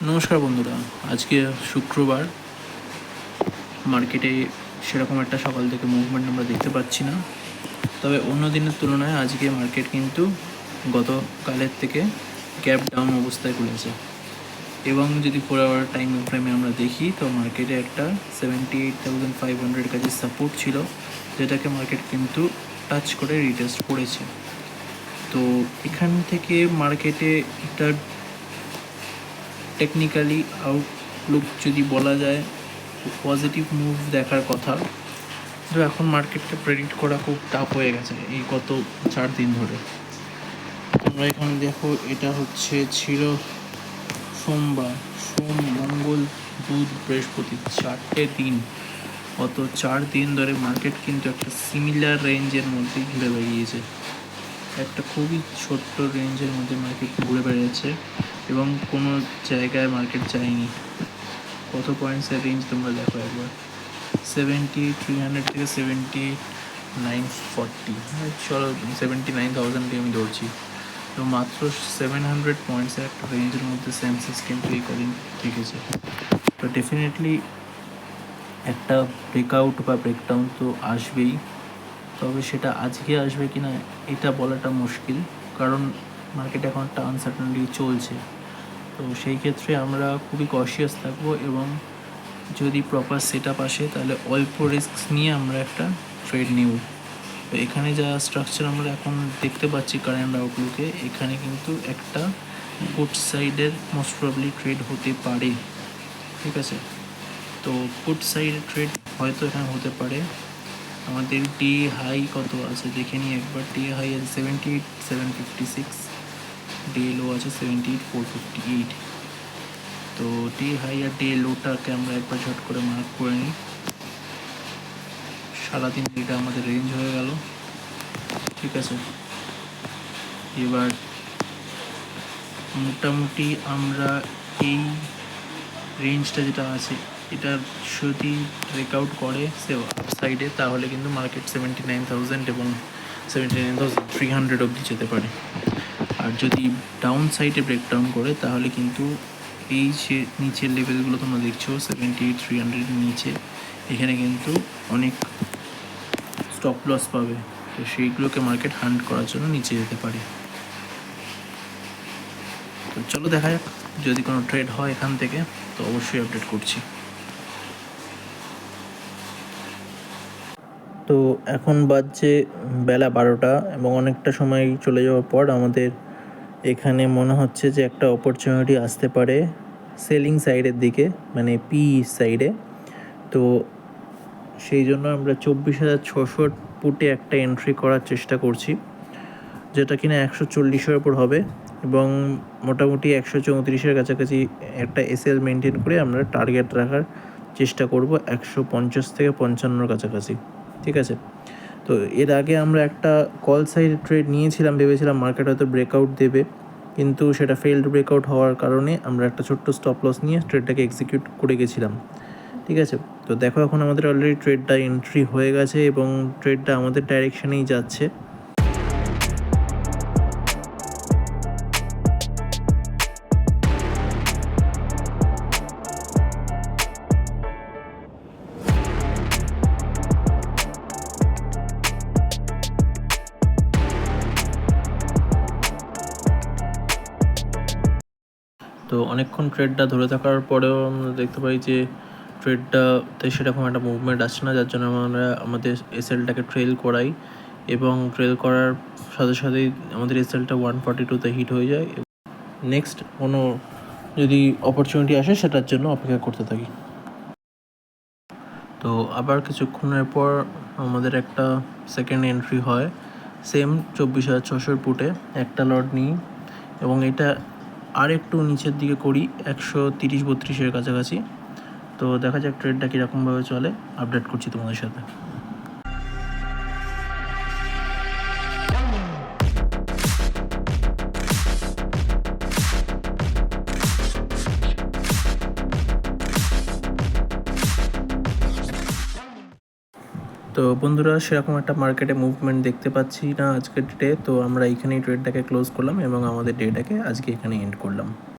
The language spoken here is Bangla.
নমস্কার বন্ধুরা, আজকে শুক্রবার। মার্কেটে সেরকম একটা সকাল থেকে মুভমেন্ট আমরা দেখতে পাচ্ছি না, তবে অন্য দিনের তুলনায় আজকে মার্কেট কিন্তু গতকালের থেকে গ্যাপ ডাউন অবস্থায় খুলেছে। এবং যদি 4 আওয়ার টাইম ফ্রেমে আমরা দেখি তো মার্কেটে একটা 78,500 কাছে সাপোর্ট ছিল, যেটাকে মার্কেট কিন্তু টাচ করে রিটেস্ট করেছে। তো এখান থেকে মার্কেটে একটা টেকনিক্যালি আউটলুক যদি বলা যায় পজিটিভ মুভ দেখার কথা, তো এখন মার্কেটকে প্রেডিক্ট করা খুব টাফ হয়ে গেছে এই গত 4 দিন ধরে। তোমরা এখানে দেখো, এটা ছিল সোমবার, মঙ্গল, বুধ, বৃহস্পতি, 4টে দিন। গত 4 দিন ধরে মার্কেট কিন্তু একটা সিমিলার রেঞ্জের মধ্যে ঘুরে বেরিয়েছে, একটা খুবই ছোট্ট রেঞ্জের মধ্যে মার্কেট ঘুরে বেরিয়েছে এবং কোনো জায়গায় মার্কেট যায়নি। কত পয়েন্টসের রেঞ্জ তোমরা দেখো একবার, 7300 থেকে 7940, চলো 79,000কে আমি ধরছি। তো মাত্র 700 পয়েন্টসের একটা রেঞ্জের মধ্যে সেন্সেক্স কিন্তু এই কদিন থেকেছে। তো ডেফিনেটলি একটা ব্রেকআউট বা ব্রেকডাউন তো আসবেই, তবে সেটা আজকে আসবে কি না এটা বলাটা মুশকিল, কারণ মার্কেটে এখন একটা আনসার্টেনটি চলছে। তো সেই ক্ষেত্রে আমরা খুবই কশিয়াস থাকবো এবং যদি প্রপার সেট আপ আসে তাহলে অল্প রিস্ক নিয়ে আমরা একটা ট্রেড নিব। তো এখানে যা স্ট্রাকচার আমরা এখন দেখতে পাচ্ছি কারেন্ট আউটলুকে, এখানে কিন্তু একটা পুট সাইডের মোস্ট প্রবলি ট্রেড হতে পারে, ঠিক আছে। তো পুট সাইডের ট্রেড হয়তো এখানে হতে পারে। আমাদের ডি হাই কত আছে দেখে নিই একবার। ডি হাই আছে 78,756, ডে লো আছে 78,458। তো ডে হাই আর ডে লোটাকে আমরা একবার ঝট করে মার্ক করে নিই। সারাদিন এটা আমাদের রেঞ্জ হয়ে গেল, ঠিক আছে। এবার মোটামুটি আমরা এই রেঞ্জটা যেটা আছে এটা যদি ব্রেকআউট করে সাইডে, তাহলে কিন্তু মার্কেট 79,000 এবং 79,300 অবধি যেতে পারে। আর যদি ডাউন সাইডে ব্রেকডাউন করে তাহলে কিন্তু এই যে নিচের লেভেলগুলো তোমরা দেখছো 78,300 নিচে, এখানে কিন্তু অনেক স্টপ লস পাবে। তো সেইগুলোকে মার্কেট হান্ট করার জন্য নিচে যেতে পারে। তো চলো দেখা যাক, যদি কোনো ট্রেড হয় এখান থেকে তো অবশ্যই আপডেট করছি। তো এখন বাজছে বেলা 12টা এবং অনেকটা সময় চলে যাওয়ার পর আমাদের এখানে মনে হচ্ছে যে একটা অপরচুনিটি আসতে পারে সেলিং সাইডের দিকে, মানে পি সাইডে। তো সেই জন্য আমরা 24,600 পুটে একটা এন্ট্রি করার চেষ্টা করছি, যেটা কিনা 140-এর ওপর হবে এবং মোটামুটি 134-এর কাছাকাছি একটা এসএল মেনটেন করে আমরা টার্গেট রাখার চেষ্টা করব 150 থেকে 55-এর কাছাকাছি, ঠিক আছে। তো এর আগে আমরা একটা কল সাইড ট্রেড নিয়েছিলাম, ভেবেছিলাম মার্কেট হয়তো ব্রেকআউট দেবে, কিন্তু সেটা ফেলড ব্রেকআউট হওয়ার কারণে আমরা একটা ছোট্ট স্টপ লস নিয়ে ট্রেডটাকে এক্সিকিউট করে গেছিলাম, ঠিক আছে। তো দেখো এখন আমাদের অলরেডি ট্রেডটা এন্ট্রি হয়ে গেছে এবং ট্রেডটা আমাদের ডাইরেকশনেই যাচ্ছে। তো অনেকক্ষণ ট্রেডটা ধরে থাকার পরেও আমরা দেখতে পাই যে ট্রেডটাতে সেরকম একটা মুভমেন্ট আসছে না, যার জন্য আমরা আমাদের এসএলটাকে ট্রেল করাই এবং ট্রেল করার সাথে সাথেই আমাদের এসএলটা 142-তে হিট হয়ে যায়। নেক্সট কোনো যদি অপরচুনিটি আসে সেটার জন্য অপেক্ষা করতে থাকি। তো আবার কিছুক্ষণের পর আমাদের একটা সেকেন্ড এন্ট্রি হয়, সেম 24,600 পুটে একটা লট নিই এবং এটা আর একটু নিচের দিকে করি 130-32-এর কাছাকাছি। তো দেখা যাক ট্রেডটা কীরকমভাবে চলে, আপডেট করছি তোমাদের সাথে। তো বন্ধুরা, সেরকম একটা মার্কেটে মুভমেন্ট দেখতে পাচ্ছি না আজকের ডেটে, তো আমরা এইখানেই ট্রেডটাকে ক্লোজ করলাম এবং আমাদের ডেটাকে আজকে এখানে এন্ড করলাম।